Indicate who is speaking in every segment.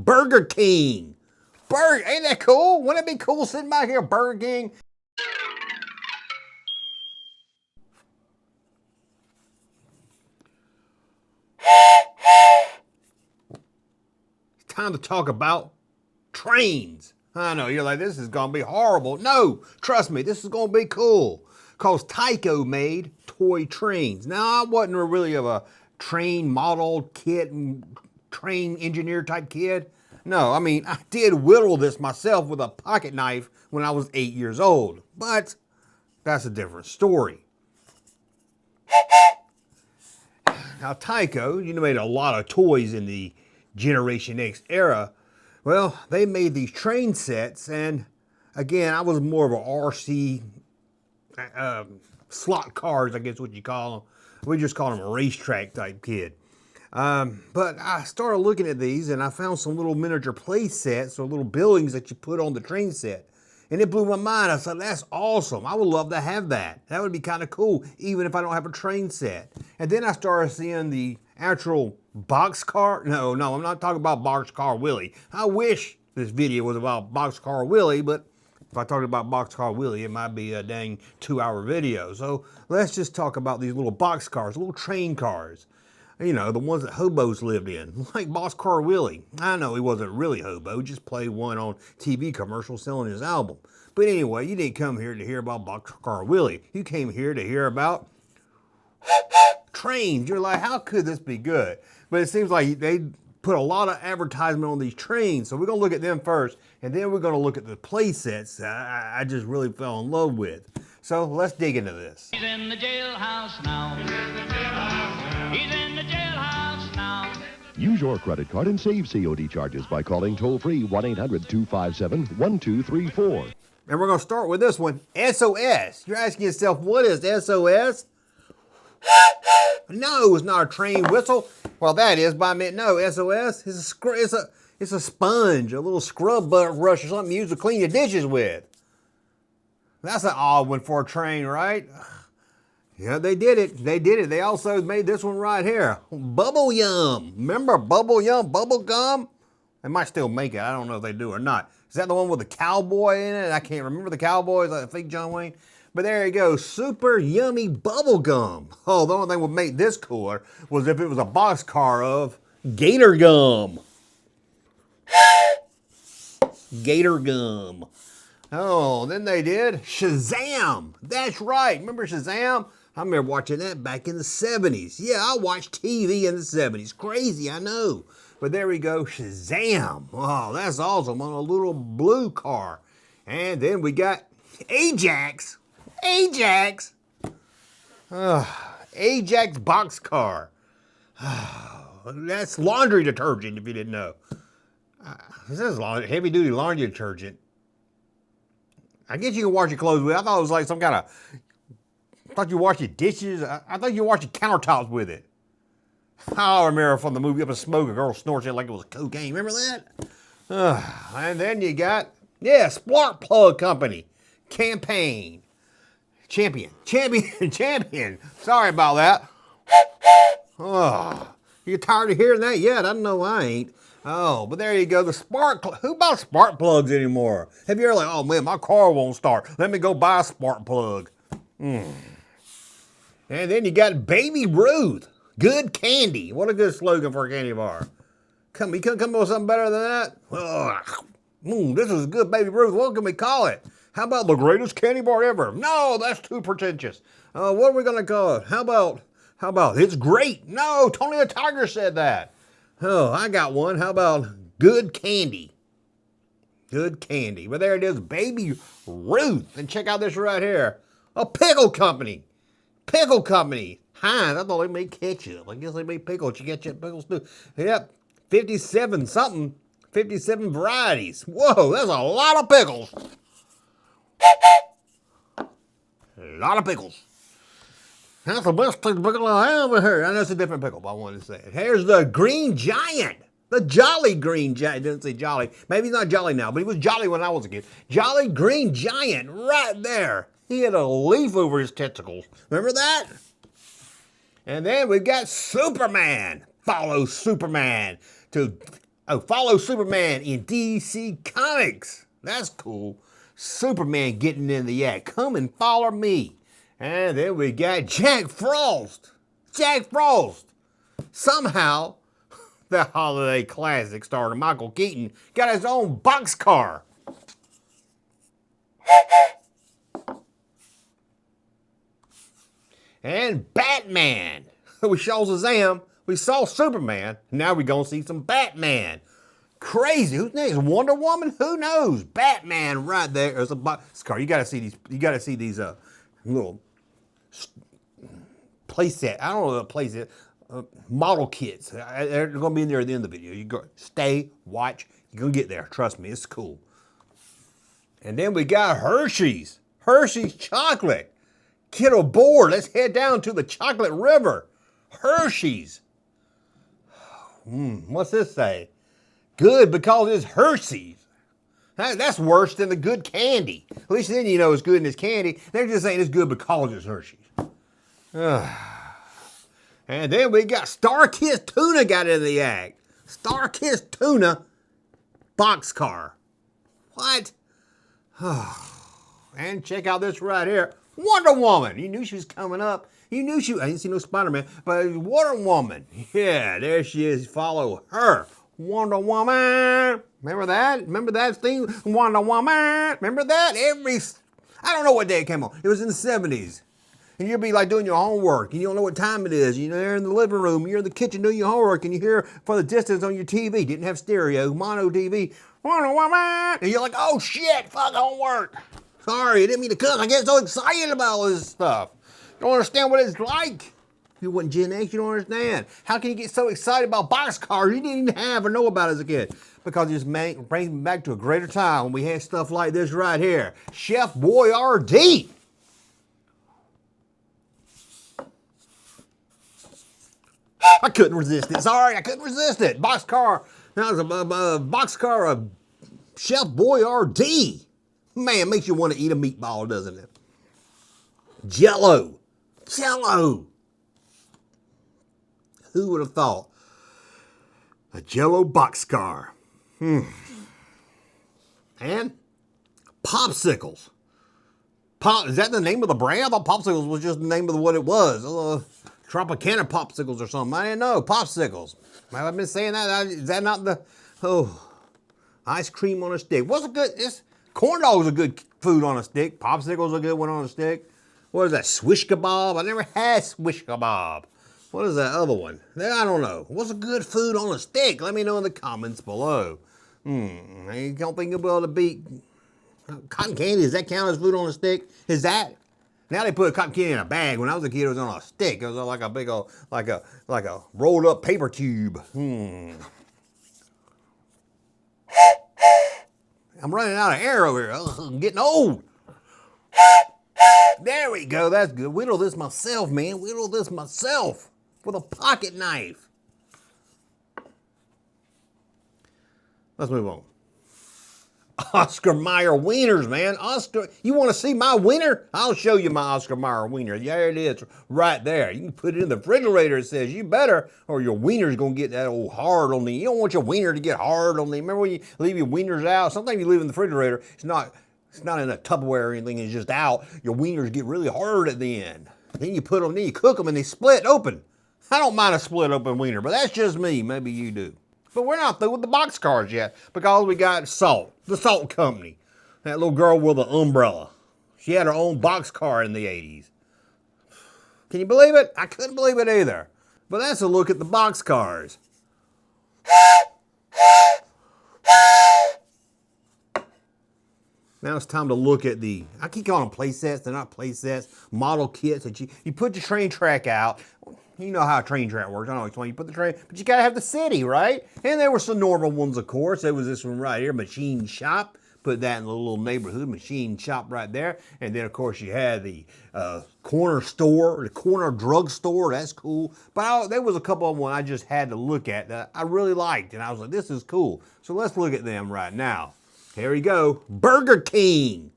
Speaker 1: Burger King. Ain't that cool? Wouldn't it be cool sitting back here, Burger King? It's time to talk about trains. I know, you're like, this is gonna be horrible. No, trust me, this is gonna be cool. Cause Tyco made toy trains. Now, I wasn't really of a train model kid and train engineer type kid. No, I mean, I did whittle this myself with a pocket knife when I was 8 years old. But that's a different story. Now, Tyco, you know, made a lot of toys in the Generation X era. Well, they made these train sets, and again, I was more of a RC slot cars, I guess what you call them. We just call them a racetrack type kid. But I started looking at these, and I found some little miniature play sets or little buildings that you put on the train set. And it blew my mind. I said, that's awesome. I would love to have that. That would be kind of cool, even if I don't have a train set. And then I started seeing the actual boxcar. No, I'm not talking about Boxcar Willie. I wish this video was about Boxcar Willie, but if I talked about Boxcar Willie, it might be a dang 2-hour video. So let's just talk about these little boxcars, little train cars. You know, the ones that hobos lived in, like Boxcar Willie. I know he wasn't really hobo, just played one on TV commercial selling his album. But anyway, you didn't come here to hear about Boxcar Willie. You came here to hear about trains. You're like, how could this be good? But it seems like they put a lot of advertisement on these trains. So we're going to look at them first, and then we're going to look at the play sets that I just really fell in love with. So let's dig into this.
Speaker 2: He's in the jailhouse now. He's in the jailhouse now. He's in the jailhouse now.
Speaker 3: Use your credit card and save COD charges by calling toll-free 1-800-257-1234.
Speaker 1: And we're going to start with this one, SOS. You're asking yourself, what is SOS? No, it's not a train whistle. Well, that is, but I meant no, SOS is it's a sponge, a little scrub brush or something you use to clean your dishes with. That's an odd one for a train, right? Yeah, they did it. They did it. They also made this one right here. Bubble Yum. Remember Bubble Yum, bubble gum? They might still make it. I don't know if they do or not. Is that the one with the cowboy in it? I can't remember the cowboy. Is that a fake John Wayne? But there you go. Super yummy bubble gum. Oh, the only thing that would make this cooler was if it was a boxcar of Gator Gum. Gator Gum. Oh, then they did Shazam. That's right. Remember Shazam? I remember watching that back in the 70s. Yeah, I watched TV in the 70s. Crazy, I know. But there we go, Shazam. Oh, that's awesome on a little blue car. And then we got Ajax. Ajax boxcar. That's laundry detergent, if you didn't know. This is heavy-duty laundry detergent. I guess you can wash your clothes with it. I thought it was like some kind of, I thought you wash your dishes. I thought you wash your countertops with it. I remember from the movie Up in Smoke, a girl snorts it like it was cocaine. Remember that? And then you got, Spark Plug Company. Champion. Sorry about that. Oh, you tired of hearing that yet? I know I ain't. Oh, but there you go. Who buys spark plugs anymore? Have you ever like, oh man, my car won't start. Let me go buy a spark plug. And then you got Baby Ruth. Good candy. What a good slogan for a candy bar. You couldn't come up with something better than that? This is good, Baby Ruth. What can we call it? How about the greatest candy bar ever? No, that's too pretentious. What are we gonna call it? How about it's great? No, Tony the Tiger said that. Oh, I got one. How about good candy? Good candy. But there it is, Baby Ruth. And check out this right here. A pickle company. Pickle company. Heinz. I thought they made ketchup. I guess they made pickles. You get your pickles too. Yep. 57 varieties. Whoa, that's a lot of pickles. A lot of pickles. That's the best pickle I ever heard. I know it's a different pickle, but I wanted to say it. Here's the Green Giant. The Jolly Green Giant. Didn't say Jolly. Maybe he's not Jolly now, but he was Jolly when I was a kid. Jolly Green Giant right there. He had a leaf over his testicles. Remember that? And then we got Superman. Follow Superman to Oh, follow Superman in DC Comics. That's cool. Superman getting in the act. Come and follow me. And then we got Jack Frost. Jack Frost. Somehow, the holiday classic starring Michael Keaton got his own boxcar. And Batman. We saw Shazam. We saw Superman. Now we're going to see some Batman. Crazy. Who's next? Wonder Woman? Who knows? Batman right there. There's a boxcar. You got to see these. You got to see these little playset. I don't know what playset. Model kits. They're going to be in there at the end of the video. You go, stay, watch. You're going to get there. Trust me, it's cool. And then we got Hershey's. Hershey's chocolate. Get aboard. Let's head down to the chocolate river. Hershey's. What's this say? Good because it's Hershey's. That's worse than the good candy. At least then you know it's good and it's candy. They're just saying it's good because it's Hershey's. And then we got Star-Kissed Tuna got into the act. Star-Kissed Tuna boxcar. What? And check out this right here. Wonder Woman. You knew she was coming up. You knew I didn't see no Spider-Man, but Wonder Woman. Yeah, there she is. Follow her. Wonder Woman. Remember that? Remember that thing? Wonder Woman. Remember that? I don't know what day it came on. It was in the 70s. And you'll be like doing your homework, and you don't know what time it is. You know, you're in the living room, you're in the kitchen doing your homework, and you hear from the distance on your TV, didn't have stereo, mono TV, Wonder Woman. And you're like, oh shit, fuck homework. Sorry, I didn't mean to cuss. I get so excited about all this stuff. You don't understand what it's like. If you wasn't Gen X, you don't understand. How can you get so excited about boxcars you didn't even have or know about as a kid? Because it just brings me back to a greater time when we had stuff like this right here. Chef Boyardee. I couldn't resist it. Sorry, I couldn't resist it. Boxcar. That was a boxcar of Chef Boyardee. Man, makes you want to eat a meatball, doesn't it? Jello. Jello. Who would have thought? A Jello boxcar. And popsicles. Is that the name of the brand? I thought popsicles was just the name of what it was. Tropicana popsicles or something. I didn't know. Popsicles. Have I been saying that? Is that not the... ice cream on a stick. What's a good... Corn dogs are good food on a stick. Popsicles are a good one on a stick. What is that? Swish kebab? I never had swish kebab. What is that other one? I don't know. What's a good food on a stick? Let me know in the comments below. You don't think you'll be able to beat cotton candy? Does that count as food on a stick? Is that? Now they put cotton candy in a bag. When I was a kid, it was on a stick. It was like a big old, like a rolled up paper tube. I'm running out of air over here. I'm getting old. There we go. That's good. Whittle this myself, man. Whittle this myself with a pocket knife. Let's move on. Oscar Mayer wieners, man. Oscar, you want to see my wiener? I'll show you my Oscar Mayer wiener. There it is, right there. You can put it in the refrigerator. It says you better, or your wiener's gonna get that old hard on the. You don't want your wiener to get hard on the. Remember when you leave your wieners out? Sometimes you leave in the refrigerator. It's not in a Tupperware or anything. It's just out. Your wieners get really hard at the end. Then you put them. Then you cook them, and they split open. I don't mind a split open wiener, but that's just me. Maybe you do. But we're not through with the boxcars yet because we got Salt, the Salt Company. That little girl with an umbrella. She had her own boxcar in the 80s. Can you believe it? I couldn't believe it either. But that's a look at the boxcars. Now it's time to look at I keep calling them play sets. They're not play sets. Model kits that you put your train track out. You know how a train track works. I don't explain. You put the train, but you gotta have the city, right? And there were some normal ones, of course. There was this one right here, machine shop. Put that in the little neighborhood machine shop right there. And then, of course, you had the corner store, the corner drugstore. That's cool. But there was a couple of them I just had to look at that I really liked. And I was like, this is cool. So let's look at them right now. Here we go. Burger King.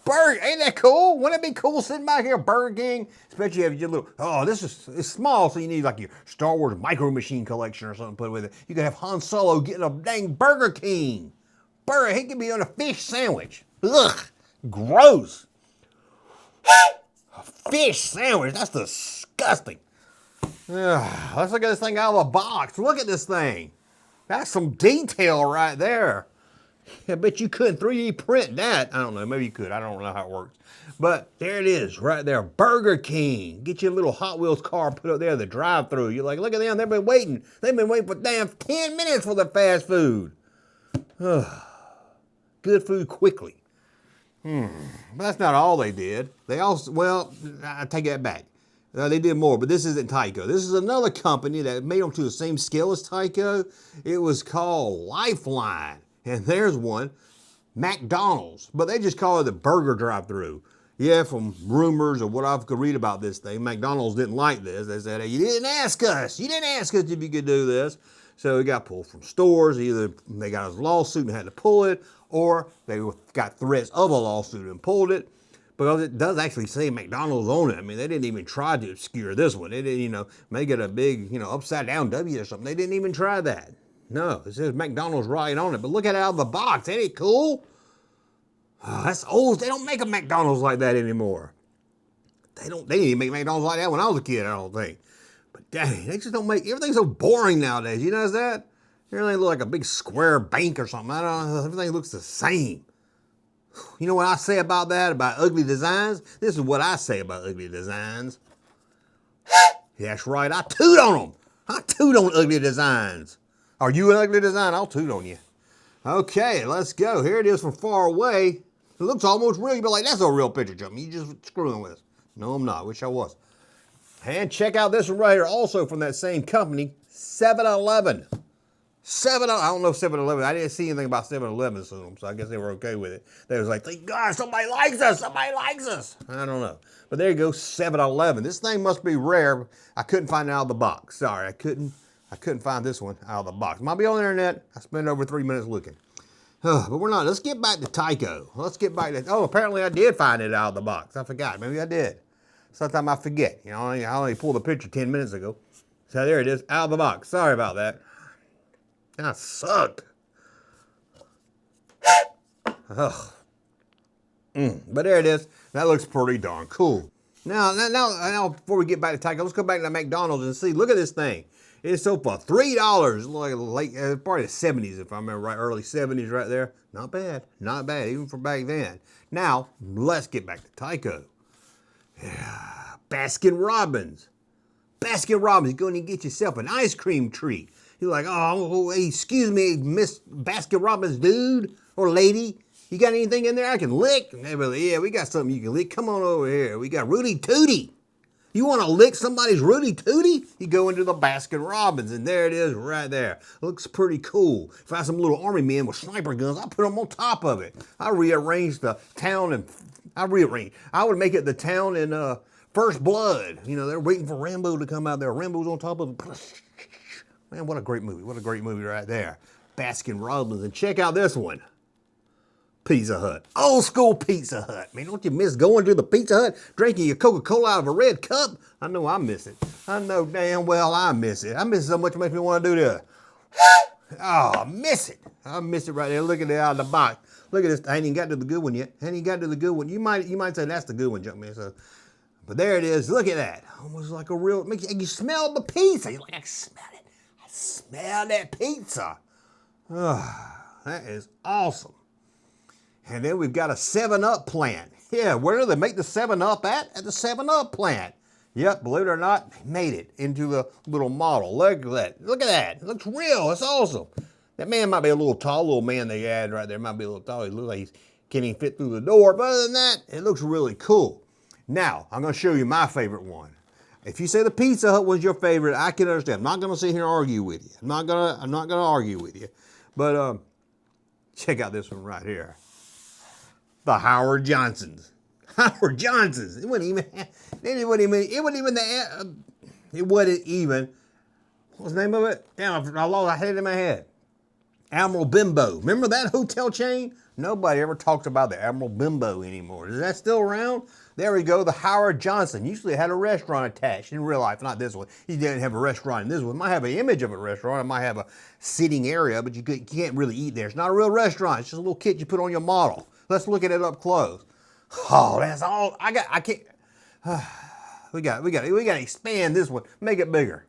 Speaker 1: Burger, ain't that cool? Wouldn't it be cool sitting back here, Burger King? Especially if you little, oh, it's small, so you need like your Star Wars Micro Machine collection or something to put with it. You could have Han Solo getting a dang Burger King. Burger, he could be on a fish sandwich. Ugh, gross. A fish sandwich, that's disgusting. Let's look at this thing out of the box. Look at this thing. That's some detail right there. I bet you couldn't 3D print that. I don't know, maybe you could. I don't know how it works. But there it is, right there. Burger King. Get your little Hot Wheels car put up there, the drive-thru. You're like, look at them, they've been waiting. They've been waiting for damn 10 minutes for the fast food. Good food quickly. But that's not all they did. They also, well, I take that back. They did more, but this isn't Tyco. This is another company that made them to the same scale as Tyco. It was called Lifeline. And there's one, McDonald's, but they just call it the burger drive-thru. Yeah, from rumors of what I could read about this thing, McDonald's didn't like this. They said, hey, you didn't ask us. You didn't ask us if you could do this. So it got pulled from stores. Either they got a lawsuit and had to pull it, or they got threats of a lawsuit and pulled it. Because it does actually say McDonald's on it. I mean, they didn't even try to obscure this one. They didn't, make it a big, upside down W or something. They didn't even try that. No, it says McDonald's right on it. But look at it out of the box. Ain't it cool? Oh, that's old. They don't make a McDonald's like that anymore. They didn't even make McDonald's like that when I was a kid, I don't think. But dang, they just don't make, everything's so boring nowadays. You notice that? Everything looks like a big square bank or something. I don't know, everything looks the same. You know what I say about that, about ugly designs? This is what I say about ugly designs. Yeah, that's right, I toot on them. I toot on ugly designs. Are you an ugly design? I'll toot on you. Okay, let's go. Here it is from far away. It looks almost real. You'd be like, that's a real picture, Junkman. You just screwing with us. No, I'm not. Wish I was. And check out this one right here, also from that same company, 7-Eleven. I don't know if 7-Eleven, I didn't see anything about 7-Eleven soon, so I guess they were okay with it. They was like, thank God, somebody likes us, somebody likes us. I don't know. But there you go, 7-Eleven. This thing must be rare. I couldn't find it out of the box. Sorry, I couldn't find this one out of the box. Might be on the internet. I spent over 3 minutes looking. But we're not. Let's get back to Tyco. Let's get back to, oh, apparently I did find it out of the box. I forgot. Maybe I did. Sometimes I forget. I only pulled the picture 10 minutes ago. So there it is, out of the box. Sorry about that. I sucked. Ugh. But there it is. That looks pretty darn cool. Now, before we get back to Tyco, let's go back to McDonald's and see. Look at this thing. It's sold for $3. Like probably the 70s, if I remember right, early 70s right there. Not bad, not bad, even for back then. Now, let's get back to Tyco. Yeah, Baskin-Robbins. Baskin-Robbins, you're going to get yourself an ice cream treat. You're like, oh, excuse me, Miss Baskin-Robbins dude or lady. You got anything in there I can lick? And they're like, yeah, we got something you can lick. Come on over here. We got Rudy Tooty. You want to lick somebody's Rudy Tooty? You go into the Baskin-Robbins, and there it is right there. Looks pretty cool. If I had some little army men with sniper guns, I'd put them on top of it. I rearranged the town, and I would make it the town in First Blood. They're waiting for Rambo to come out there. Rambo's on top of it. Man, what a great movie. What a great movie right there. Baskin-Robbins. And check out this one. Pizza Hut. Old school Pizza Hut. Man, don't you miss going to the Pizza Hut, drinking your Coca-Cola out of a red cup? I know I miss it. I know damn well I miss it. I miss it so much it makes me want to do this. Oh, I miss it. I miss it right there. Look at it out of the box. Look at this. I ain't even got to the good one yet. I ain't even got to the good one. You might say that's the good one, Junkman. So, but there it is. Look at that. Almost like a real, you smell the pizza. You're like, I smell it. I smell that pizza. Oh, that is awesome. And then we've got a 7-Up plant. Yeah, where do they make the 7-Up at? At the 7-Up plant. Yep, believe it or not, they made it into the little model. Look at that. Look at that. It looks real. It's awesome. That man might be a little tall, little man they had right there. Might be a little tall. He looks like he can't even fit through the door. But other than that, it looks really cool. Now, I'm going to show you my favorite one. If you say the Pizza Hut was your favorite, I can understand. I'm not going to sit here and argue with you. I'm not going to argue with you. But check out this one right here. The Howard Johnsons. Howard Johnsons. It wasn't even, what was the name of it? Damn, I had it in my head. Admiral Bimbo. Remember that hotel chain? Nobody ever talks about the Admiral Bimbo anymore. Is that still around? There we go, the Howard Johnson. Usually it had a restaurant attached in real life, not this one. He didn't have a restaurant in this one. It might have an image of a restaurant. It might have a seating area, but you can't really eat there. It's not a real restaurant. It's just a little kit you put on your model. Let's look at it up close. Oh, that's all. I can't. We got to expand this one. Make it bigger.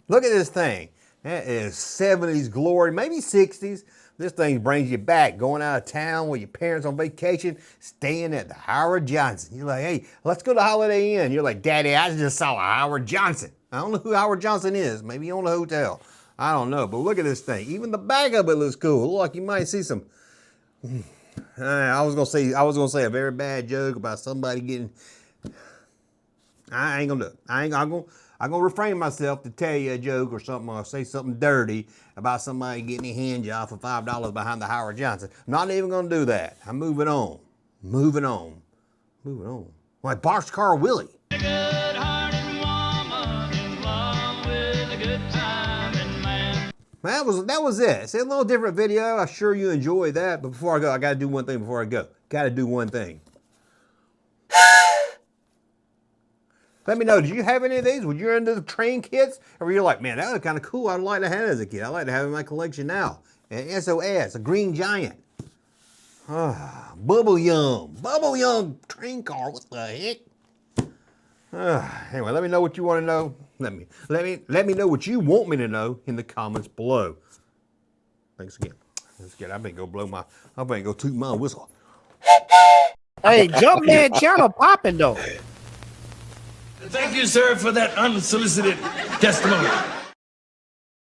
Speaker 1: Look at this thing. That is 70s glory, maybe 60s. This thing brings you back, going out of town with your parents on vacation, staying at the Howard Johnson. You're like, hey, let's go to Holiday Inn. You're like, Daddy, I just saw a Howard Johnson. I don't know who Howard Johnson is. Maybe he owns a hotel. I don't know, but look at this thing. Even the back of it looks cool. Look like you might see some. I was gonna say a very bad joke about somebody getting. I ain't gonna do it. I'm gonna refrain myself to tell you a joke or something, or say something dirty about somebody getting a hand job for $5 behind the Howard Johnson. I'm not even gonna do that. I'm moving on. Moving on. Like Boxcar Willie.
Speaker 2: A good-hearted woman in love with a good-timing man.
Speaker 1: That was it. It's a little different video. I'm sure you enjoyed that. But before I go, I gotta do one thing before I go. Gotta do one thing. Let me know, did you have any of these? Were you into the train kits? Or were you like, man, that was kind of cool. I'd like to have it as a kid. I'd like to have it in my collection now. And SOS, a green giant. Bubble Yum train car. What the heck? Anyway, let me know what you want to know. Let me know what you want me to know in the comments below. Thanks again. I'm gonna go toot my whistle.
Speaker 4: Hey, Junkman channel popping though.
Speaker 5: Thank you, sir, for that unsolicited testimony.